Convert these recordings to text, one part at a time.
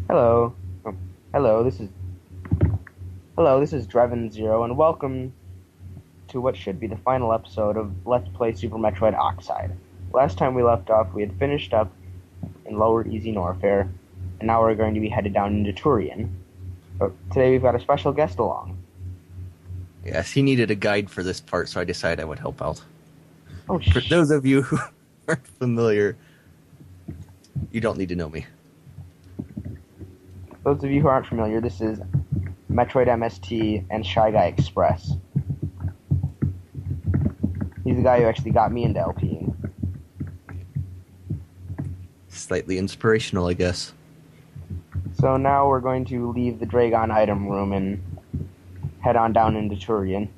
Hello. Oh, hello, this is Dreven Zero, and welcome to what should be the final episode of Let's Play Super Metroid Oxide. Last time we left off, we had finished up in Lower Easy Norfair, and now we're going to be headed down into Turian. But today we've got a special guest along. Yes, he needed a guide for this part, so I decided I would help out. Oh, For those of you who aren't familiar, you don't need to know me. Those of you who aren't familiar, this is MetroidMst and ShyGuyExpress. He's the guy who actually got me into LPing. Slightly inspirational, I guess. So now we're going to leave the Dragon item room and head on down into Turian.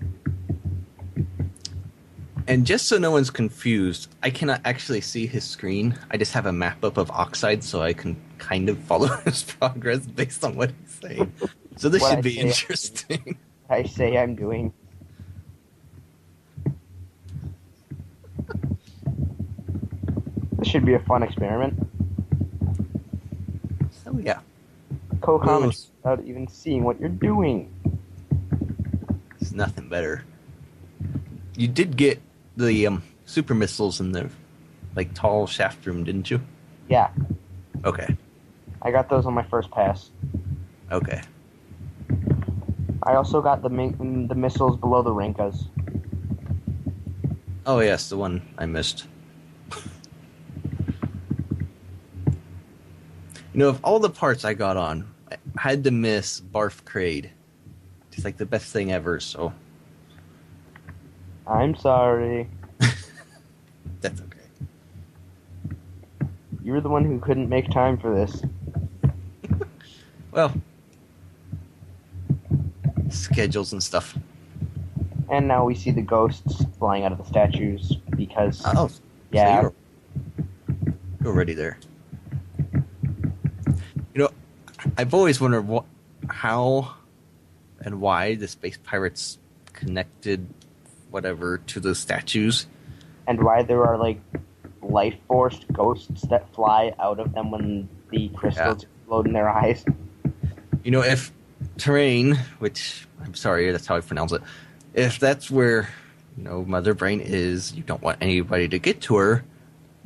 And just so no one's confused, I cannot actually see his screen. I just have a map up of Oxide, so I can kind of follow his progress based on what he's saying. So this should be interesting. I say I'm doing. This should be a fun experiment. So yeah. Co-comment without even seeing what you're doing. It's nothing better. You did get the super missiles in the tall shaft room, didn't you? Yeah. Okay. I got those on my first pass. Okay. I also got the missiles below the Rinkas. Oh yes, the one I missed. Of all the parts I got on, I had to miss Barf Crade. It's like the best thing ever, so... I'm sorry. That's okay. You were the one who couldn't make time for this. Well, schedules and stuff. And now we see the ghosts flying out of the statues because... Oh, yeah. So you're already there. I've always wondered how and why the space pirates connected whatever to the statues. And why there are, life force ghosts that fly out of them when the crystals explode in their eyes. If terrain, which I'm sorry, that's how I pronounce it, if that's where, Mother Brain is, you don't want anybody to get to her,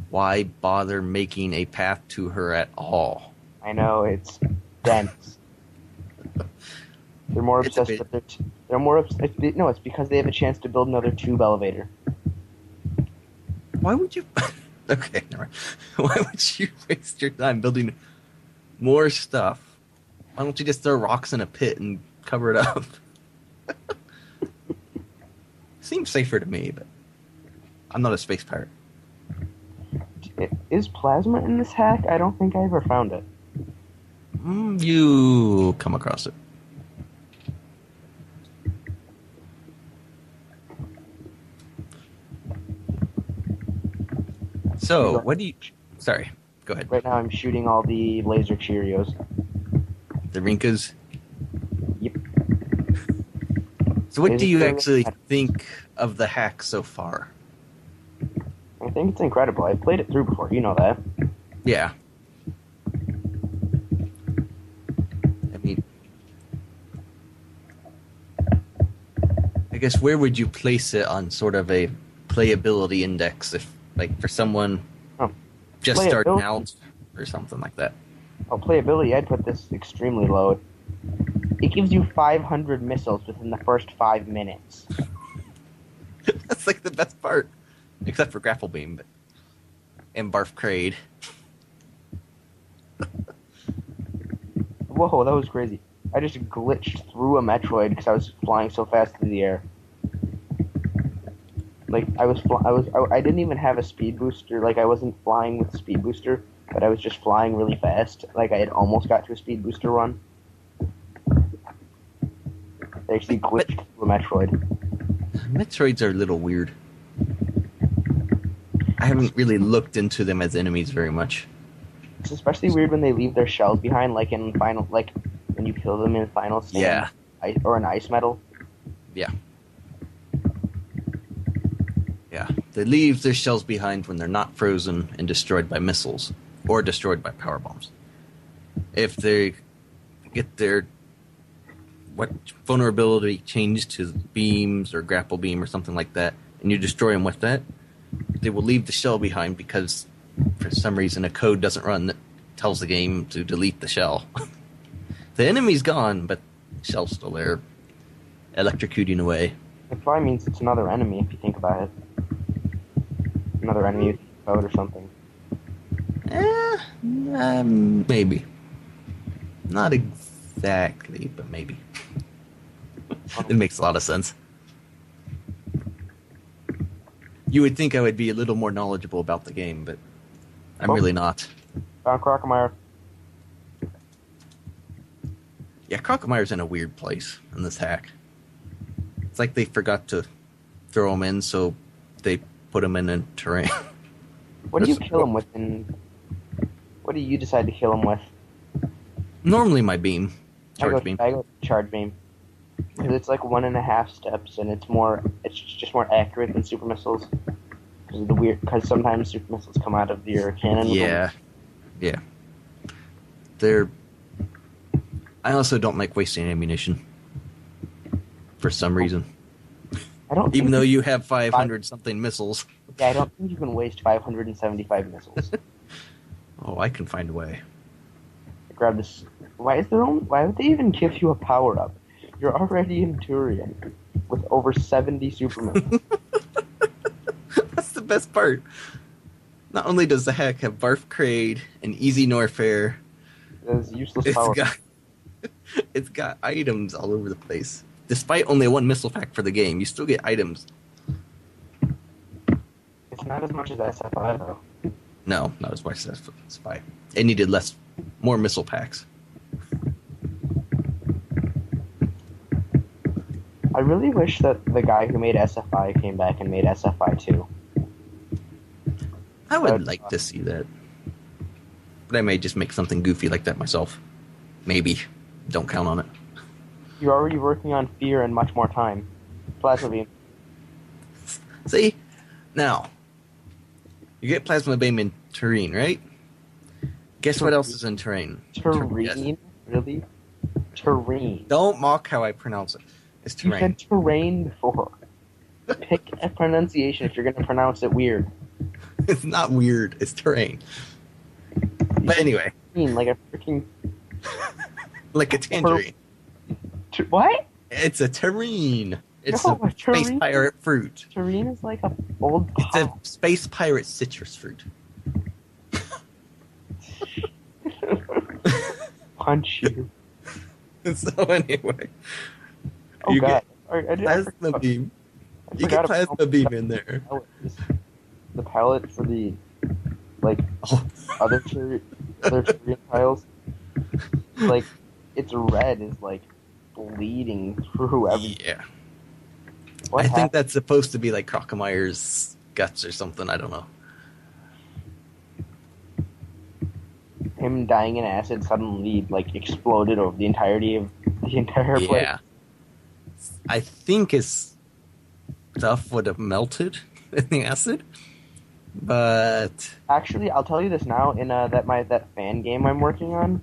why bother making a path to her at all? I know, it's dense. They're more obsessed with it. They're more obsessed. No, it's because they have a chance to build another tube elevator. Why would you... Okay, never mind. Why would you waste your time building more stuff? Why don't you just throw rocks in a pit and cover it up? Seems safer to me, but I'm not a space pirate. Is plasma in this hack? I don't think I ever found it. You come across it. So, what do you... Sorry, go ahead. Right now I'm shooting all the laser Cheerios. The Rinkas? Yep. So what do you actually think of the hack so far? I think it's incredible. I've played it through before, you know that. Yeah. I mean... I guess where would you place it on sort of a playability index if, for someone just starting out or something like that? Oh, playability, I'd put this extremely low. It gives you 500 missiles within the first 5 minutes. That's the best part. Except for Grapple Beam, but... and Barf Crade. Whoa, that was crazy. I just glitched through a Metroid because I was flying so fast through the air. I didn't even have a speed booster. I wasn't flying with a speed booster, but I was just flying really fast. I had almost got to a speed booster run. I actually glitched through a Metroid. Metroids are a little weird. I haven't really looked into them as enemies very much. It's especially weird when they leave their shells behind, in final, when you kill them in Final Stand. Yeah. Or an ice metal. Yeah. Yeah. They leave their shells behind when they're not frozen and destroyed by missiles. Or destroyed by power bombs. if they get their what vulnerability changed to beams or grapple beam or something like that, and you destroy them with that, they will leave the shell behind because for some reason a code doesn't run that tells the game to delete the shell. The enemy's gone, but the shell's still there, electrocuting away. It probably means it's another enemy if you think about it. Another enemy with code or something. Maybe. Not exactly, but maybe. It makes a lot of sense. You would think I would be a little more knowledgeable about the game, but I'm really not. Found Crocomire. Yeah, Crocomire's in a weird place in this hack. It's like they forgot to throw him in, so they put him in a terrain. What do you kill him with? What do you decide to kill him with? Normally my beam. Charge beam. I go charge beam. Because it's like 1.5 steps, and it's just more accurate than super missiles. Because sometimes super missiles come out of your cannon. Yeah. I also don't like wasting ammunition. For some reason. Even though you have 500 something missiles. Yeah, I don't think you can waste 575 missiles. Oh, I can find a way. Grab this. Why would they even give you a power up? You're already in Turian with over 70 super missiles. That's the best part. Not only does the hack have Barf Crade and Easy Norfair, There's useless power. It's got items all over the place. Despite only one missile pack for the game, you still get items. It's not as much as SFI though. No, not as much as SFI. It needed more missile packs. I really wish that the guy who made SFI came back and made SFI 2. I would like to see that. But I may just make something goofy like that myself. Maybe. Don't count on it. You're already working on Fear and much more time. Plasma Beam. See? Now, you get Plasma Beam in Terrain, right? Guess what else is in Terrain? Terrain? Really? Terrain. Don't mock how I pronounce it. It's Terrain. You said Terrain before. Pick a pronunciation if you're going to pronounce it weird. It's not weird. It's Terrain. But anyway. Like a freaking... like a tangerine. What? It's a terrine. It's No, a space pirate fruit. Terrine is like a old It's a space pirate citrus fruit. Punch you. So anyway. Oh you god. get plasma beam. You get plasma beam in there. The palette for the other Terrine tiles. Like its red is like bleeding through everything. Yeah. I think that's supposed to be like Crocomire's guts or something. I don't know. Him dying in acid suddenly like exploded over the entirety of the entire place. Yeah. I think his stuff would have melted in the acid, but actually, I'll tell you this now. In that fan game I'm working on,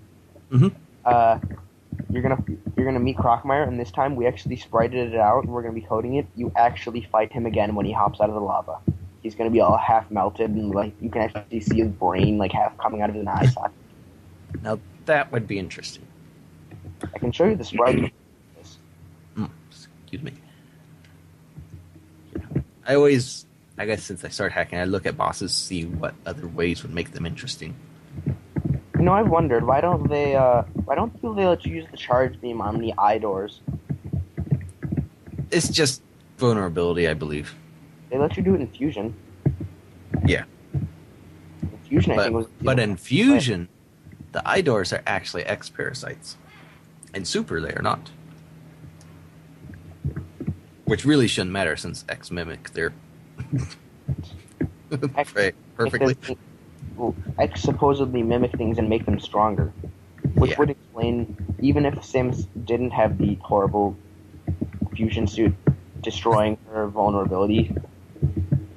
you're gonna meet Crocomire, and this time we actually sprited it out, and we're gonna be coding it. You actually fight him again when he hops out of the lava. He's gonna be all half melted, and like you can actually see his brain like half coming out of his eye socket. Now that would be interesting. I can show you the sprite. Excuse me. I guess since I started hacking, I look at bosses, see what other ways would make them interesting. You know, I've wondered why don't they let you use the charge beam on the eye doors? It's just vulnerability, I believe. They let you do it in Fusion. Yeah. In Fusion, I think was. But in Fusion, the eye doors are actually X parasites. In Super, they are not. Which really shouldn't matter since X mimic their right, perfectly. X supposedly mimic things and make them stronger. Which would explain, even if Sims didn't have the horrible fusion suit destroying her vulnerability.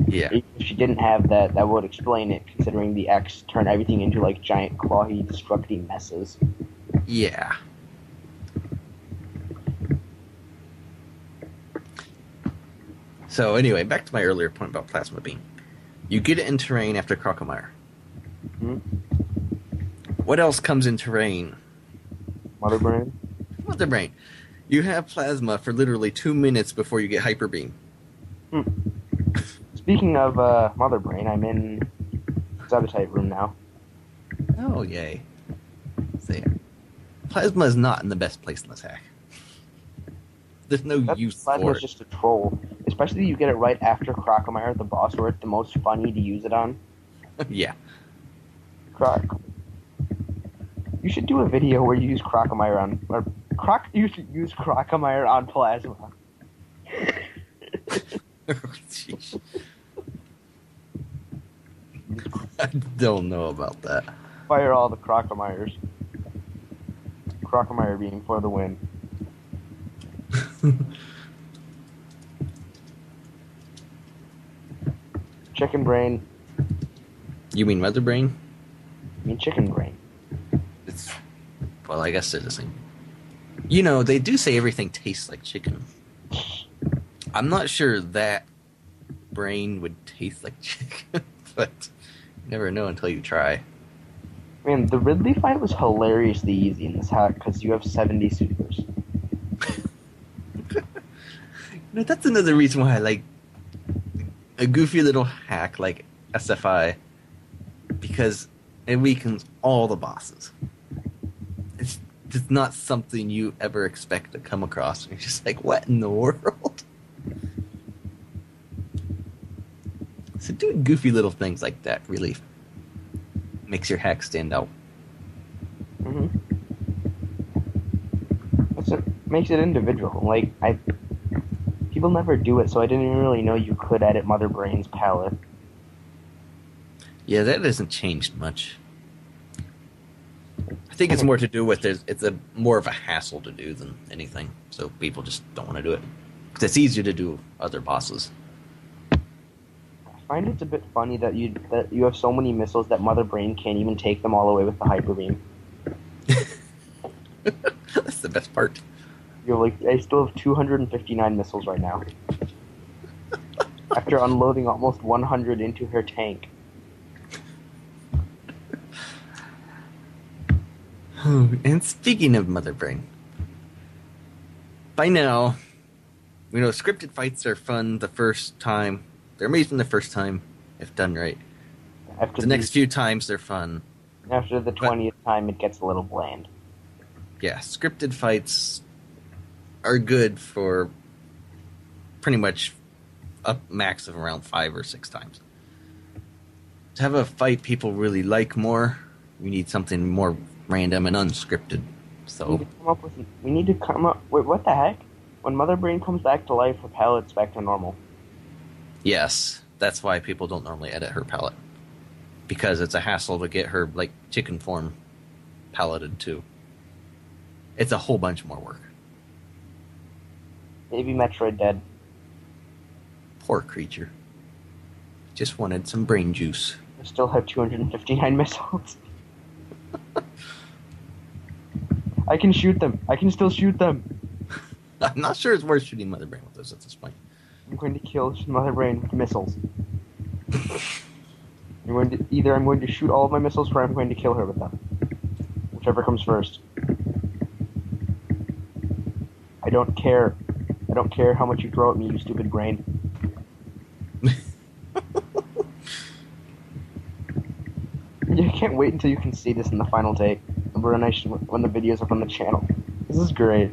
Yeah. If she didn't have that, that would explain it, considering the X turned everything into like giant clawy, destructive messes. Yeah. So anyway, back to my earlier point about plasma beam. You get it in terrain after Crocomire. Hmm? What else comes in terrain? Mother Brain? Mother Brain. You have plasma for literally 2 minutes before you get Hyper Beam. Hmm. Speaking of Mother Brain, I'm in Sabotage room now. Oh, yay. So, yeah. Plasma is not in the best place in this hack. There's no use Plasma for is it. just a troll. Especially you get it right after Crocomire, the boss, where it's the most funny to use it on. Yeah. Croc. You should do a video where you use Crocomire on... You should use Crocomire on Plasma. Jeez. I don't know about that. Fire all the Crocomires. Crocomire being for the win. Chicken Brain. You mean Mother Brain? I mean Chicken Brain. It's, well, I guess they're the same. You know, they do say everything tastes like chicken. I'm not sure that brain would taste like chicken, but you never know until you try. Man, the Ridley fight was hilariously easy in this hack because you have 70 supers. You know, that's another reason why I like a goofy little hack like SFI, because it weakens all the bosses. It's just not something you ever expect to come across. You're just like, what in the world? So doing goofy little things like that really makes your hack stand out. Mm-hmm. Makes it individual. Like, people never do it, so I didn't even really know you could edit Mother Brain's palette. Yeah, that hasn't changed much. I think it's more to do with it's a more of a hassle to do than anything, so people just don't want to do it. Because it's easier to do other bosses. I find it's a bit funny that you have so many missiles that Mother Brain can't even take them all away with the Hyper Beam. That's the best part. You're like, I still have 259 missiles right now. After unloading almost 100 into her tank. And speaking of Mother Brain, by now, we know scripted fights are fun the first time. They're amazing the first time, if done right. After The next few times, they're fun. After the 20th time, it gets a little bland. Yeah, scripted fights are good for pretty much a max of around 5 or 6 times. To have a fight people really like more, we need something more random and unscripted. So We need to come up. Wait, what the heck? When Mother Brain comes back to life, her palette's back to normal. yes, that's why people don't normally edit her palette, because it's a hassle to get her like chicken form paletted too. It's a whole bunch more work. Maybe Metroid dead. Poor creature. Just wanted some brain juice. I still have 259 missiles. I can shoot them. I can still shoot them. I'm not sure it's worth shooting Mother Brain with this at this point. I'm going to kill Mother Brain with missiles. I'm going to shoot all of my missiles, or I'm going to kill her with them. Whichever comes first. I don't care. I don't care how much you throw at me, you stupid brain. I can't wait until you can see this in the final take. When the video's up on the channel. This is great.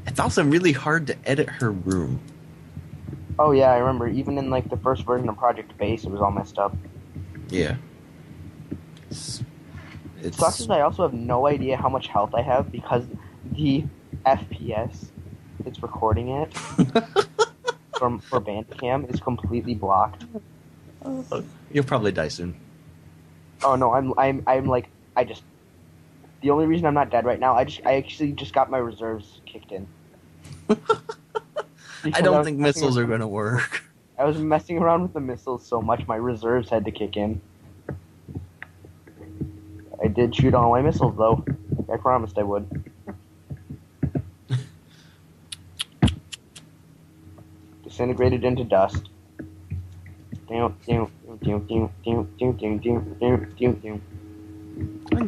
It's also really hard to edit her room. Oh yeah, I remember. Even in like the first version of Project Base, it was all messed up. Yeah. It sucks is I also have no idea how much health I have because the FPS that's recording it for Bandcam is completely blocked. You'll probably die soon. Oh no, I'm like the only reason I'm not dead right now, I actually just got my reserves kicked in. I don't think missiles are going to work. I was messing around with the missiles so much my reserves had to kick in. did shoot all my missiles, though. I promised I would. Disintegrated into dust. Find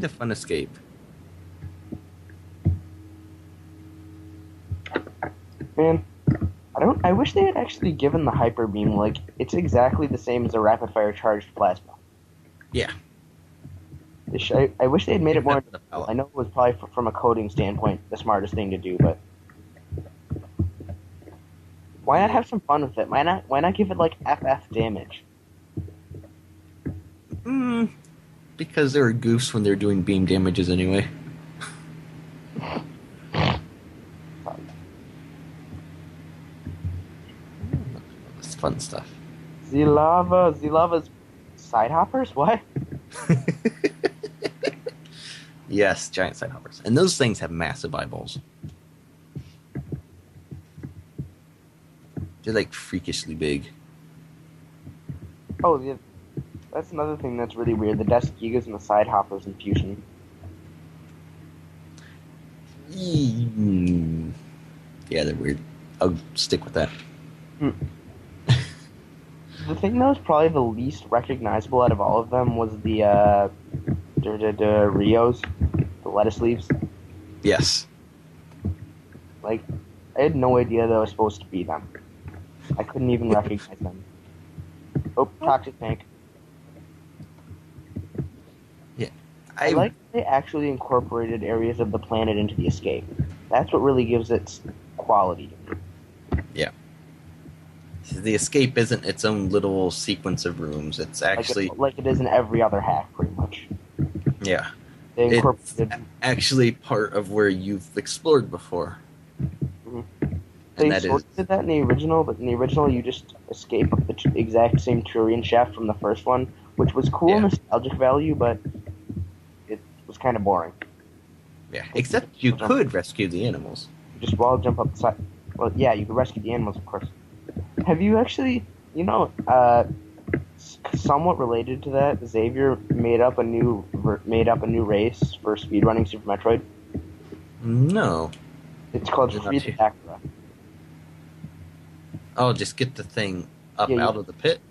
a fun escape. Man, I wish they had actually given the hyper beam, like, it's exactly the same as a rapid fire charged plasma. Yeah. I wish they had made it more. Palette. I know it was probably from a coding standpoint the smartest thing to do, but why not have some fun with it? Why not give it like FF damage? Because they were goofs when they're doing beam damages anyway. It's fun stuff. Zilava's side hoppers? What? Yes, giant side hoppers. And those things have massive eyeballs. They're like freakishly big. Oh, yeah. That's another thing that's really weird. The Desk Gigas and the side hoppers in Fusion. Yeah, they're weird. I'll stick with that. The thing that was probably the least recognizable out of all of them was the Rios, the lettuce leaves. Yes. Like, I had no idea that I was supposed to be them. I couldn't even recognize them. Oh, toxic tank. Yeah. I like they actually incorporated areas of the planet into the escape. That's what really gives it quality. Yeah. The escape isn't its own little sequence of rooms. It's actually... Like it is in every other hack, pretty much. Yeah. They incorporated... It's actually part of where you've explored before. Mm-hmm. They sort of did that in the original, but in the original you just escape up the exact same Turian shaft from the first one, which was cool nostalgic value, but it was kind of boring. Yeah, except you could rescue the animals. You just wall jump up the side. Well, yeah, you could rescue the animals, of course. Have you actually, somewhat related to that, Xavier made up a new race for speedrunning Super Metroid? No. It's called Free the Acura. Oh, just get the thing out of the pit?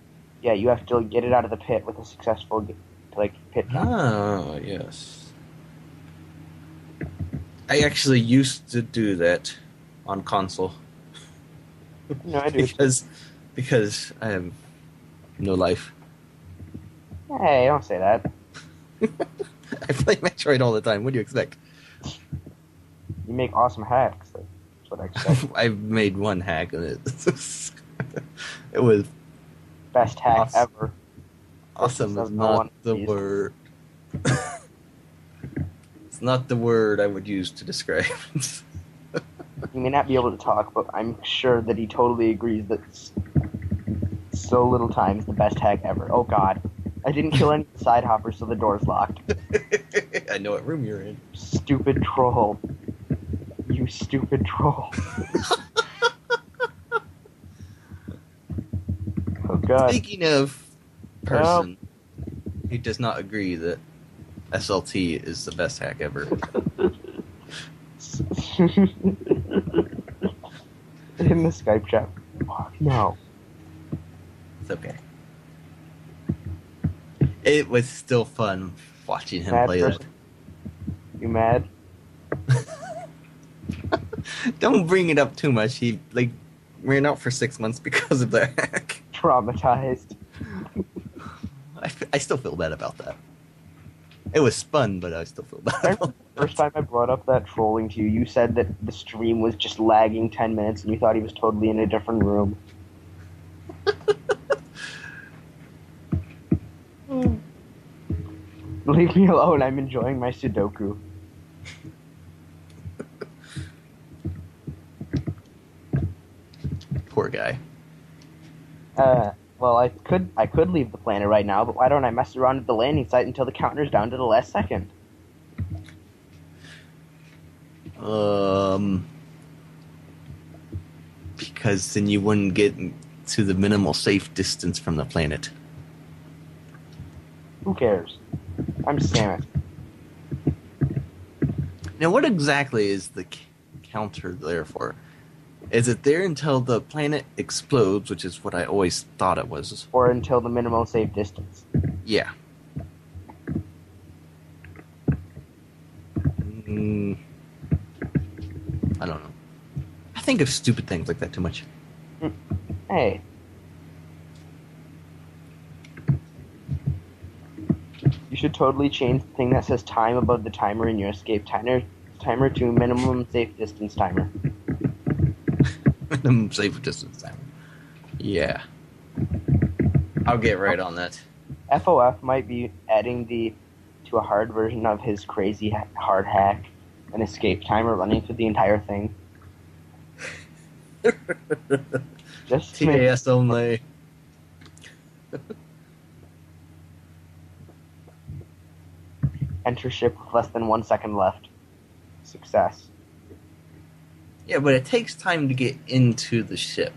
Yeah, you have to get it out of the pit with a successful pit jump. Oh, yes. I actually used to do that on console. No, I do. because I have no life. Hey, don't say that. I play Metroid all the time. What do you expect? You make awesome hacks. That's what I expect. I've made one hack and it was best hack ever. Awesome is not the word. It's not the word I would use to describe it. He may not be able to talk, but I'm sure that he totally agrees that so little time is the best hack ever. Oh god. I didn't kill any side hoppers, so the door's locked. I know what room you're in. Stupid troll. You stupid troll. Oh god. Speaking of person who does not agree that SLT is the best hack ever. In the Skype chat. No. It's okay. It was still fun watching him play that. You mad? Don't bring it up too much. He ran out for 6 months because of the hack. Traumatized. I still feel bad about that. It was fun, but I still feel bad about it. The first time I brought up that trolling to you, you said that the stream was just lagging 10 minutes and you thought he was totally in a different room. Leave me alone, I'm enjoying my Sudoku. Poor guy. Well, I could leave the planet right now, but why don't I mess around at the landing site until the counter's down to the last second? Because then you wouldn't get to the minimal safe distance from the planet. Who cares? I'm Samus. Now, what exactly is the counter there for? Is it there until the planet explodes, which is what I always thought it was? Or until the minimal safe distance. Yeah. Mm, I don't know. I think of stupid things like that too much. Hey. You should totally change the thing that says time above the timer in your escape timer to minimum safe distance timer. Minimum safe distance timer. Yeah. I'll get right on that. FOF might be adding to a hard version of his crazy hard hack, an escape timer running through the entire thing. Just TAS only. Enter ship with less than 1 second left. Success. Yeah, but it takes time to get into the ship.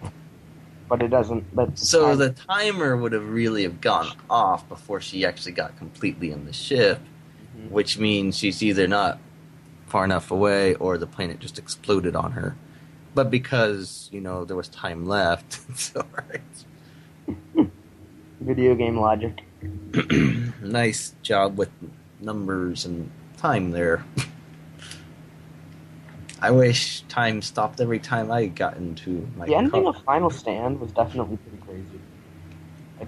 But it doesn't. But So the timer would have really have gone off before she actually got completely in the ship, which means she's either not far enough away or the planet just exploded on her. But because, there was time left, it's alright. Video game logic. Nice job with numbers and time there. I wish time stopped every time I got into my The ending of Final Stand was definitely pretty crazy. I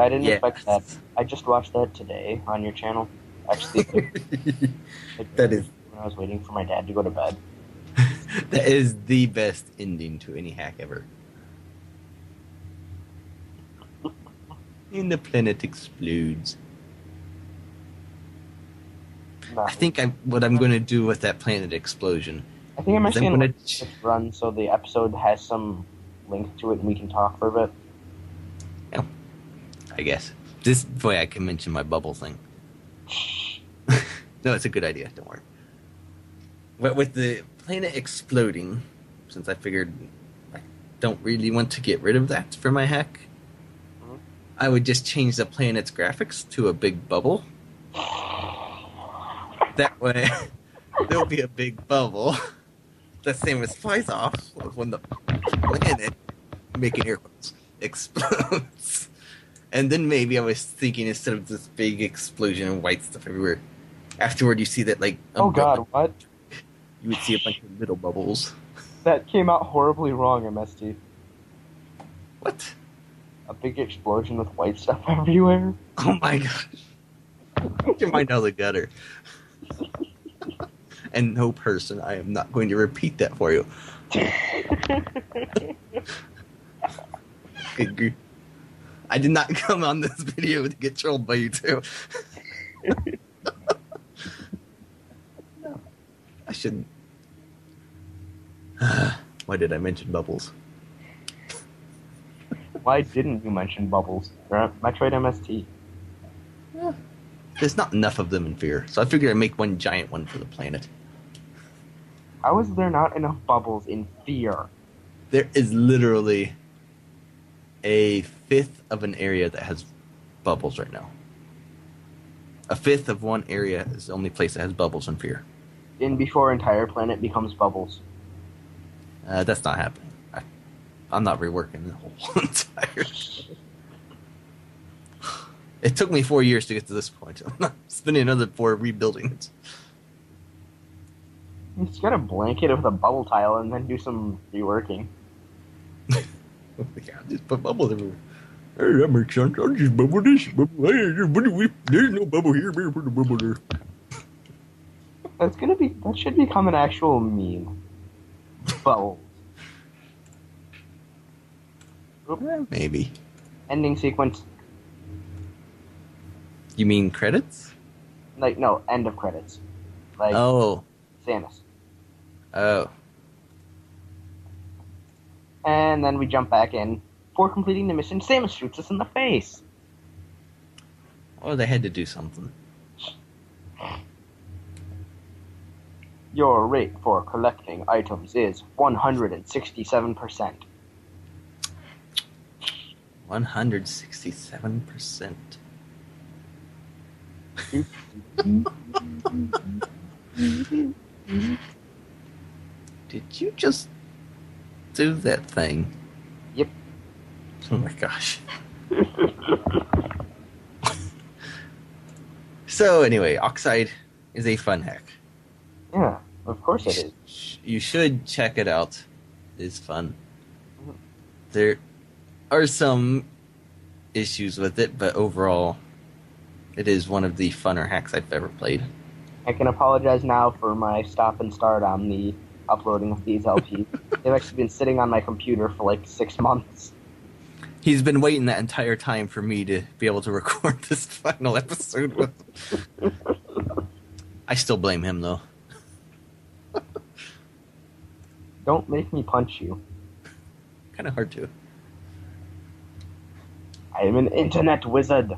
didn't expect that. I just watched that today on your channel. Actually, that is when I was waiting for my dad to go to bed. That is the best ending to any hack ever. And the planet explodes. No. I think what I'm going to do with that planet explosion. I think I'm actually going to run so the episode has some link to it and we can talk for a bit. Yeah, I guess. This way I can mention my bubble thing. No, it's a good idea. Don't worry. But with the planet exploding, since I figured I don't really want to get rid of that for my hack, I would just change the planet's graphics to a big bubble. That way, there'll be a big bubble. The same as flies off when the planet, making air quotes, explodes. And then maybe I was thinking instead of this big explosion and white stuff everywhere, afterward you see that oh god, what? You would see a bunch of little bubbles. That came out horribly wrong, MST. What? A big explosion with white stuff everywhere? Oh my gosh. Get your mind out of the gutter. And no person, I am not going to repeat that for you. I did not come on this video to get trolled by you two. I shouldn't. Why did I mention bubbles? Why didn't you mention bubbles? MetroidMst. Yeah. There's not enough of them in Fear, so I figured I'd make one giant one for the planet. How is there not enough bubbles in Fear? There is literally a fifth of an area that has bubbles right now. A fifth of one area is the only place that has bubbles in Fear. Before entire planet becomes bubbles. That's not happening. I'm not reworking the whole entire thing. It took me 4 years to get to this point. I'm not spending another 4 rebuilding it. You just gotta blanket it with a bubble tile and then do some reworking. Yeah, just put bubbles everywhere. Hey, that makes sense. I'll just bubble this. Bubble. Hey, there's no bubble here. Better put a bubble there. That should become an actual meme. Bubbles. Maybe. Ending sequence. You mean credits? No, end of credits. Oh. Samus. Oh. And then we jump back in. Before completing the mission, Samus shoots us in the face. Oh, they had to do something. Your rate for collecting items is 167%. 167%. Did you just do that thing? Yep. Oh my gosh. So anyway, Oxide is a fun hack. Yeah, of course it is. You should check it out. It's fun. There are some issues with it, but overall, it is one of the funner hacks I've ever played. I can apologize now for my stop and start on the uploading of these LPs. They've actually been sitting on my computer for like 6 months. He's been waiting that entire time for me to be able to record this final episode with him. I still blame him, though. Don't make me punch you. Kind of hard to. I am an internet wizard.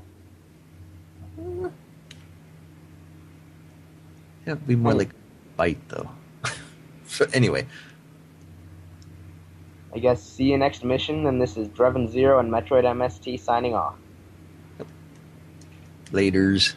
It'd be more like bite, though. So anyway. I guess see you next mission, and this is Dreven Zero and MetroidMst signing off. Laters.